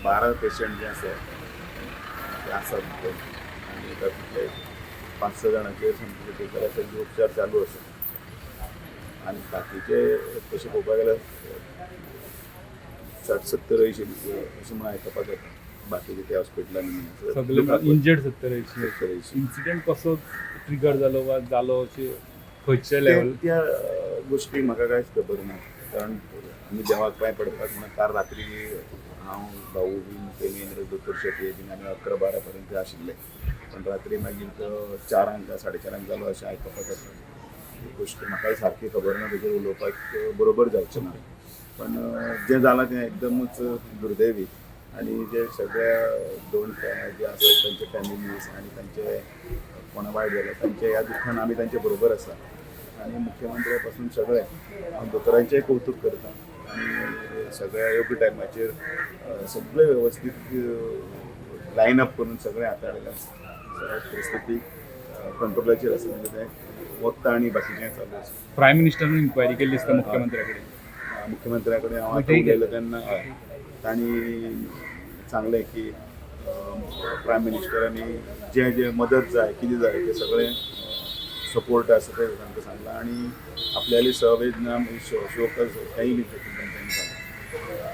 12 patient जे आसात ते आसात आनी तातूंतले 5-6 जाणांचेर सामके क्रिटिकल आसा, तांचे उपचार चालू आसा आनी बाकीचे तशें पळोवपाक गेल्यार 60-70 अशें म्हणून आयकपाक येता बाकीचे त्या हॉस्पिटलांनी सगळे इंजर्ड 70-80 70-80 इन्सिडेंट कसो ट्रिगर जालो वा जालो अशें खंयच्या लेवल त्या गोष्टी म्हाका कांयच खबर ना, कारण आमी देवाक पांय पडपाक म्हणून काल रात्री हांव भाऊ बीन पेमेन दोतोर शेटये बीन आमी 11-12 पर्यंत आशिल्ले, पण रात्री मागीर तो 4 4:30 जालो अशें आयकपाक येता. ही गोश्ट म्हाकाय सारकी खबर ना, तेजेर उलोवपाक बरोबर जावचें ना, पण जें जालां तें एकदमच दुर्दैवी आनी जे सगळ्या दोन जे आसात तांचे फॅमिलीज आनी तांचे कोणा वायट जालें तांचे ह्या दुख्खान आमी तांचे बरोबर आसा आनी मुख्यमंत्र्या पासून सगळे हांव दोतोरांचेंय कौतूक करता आनी सगळ्या योग्य टायमाचेर सगळे वेवस्थीत लायन अप करून सगळें हाताळिल्लें आसा, परिस्थिती कंट्रोलाचेर आसा, म्हणजे तें वखदां आनी बाकीचें चालू आसा. प्रायम मिनिस्टरान इन्क्वायरी केल्ली दिसता मुख्यमंत्र्या कडेन. मुख्यमंत्र्या कडेन हांव आतां उलयलो तेन्ना तांणी सांगलें की प्रायम मिनिस्टरांनी जें जें मदत जाय कितें जाय तें सगळें सपोर्ट आसा तें तांकां सांगलां आनी आपल्याली सहवेदना शो करचो हेंय बी तांच्यांनी सांगलें.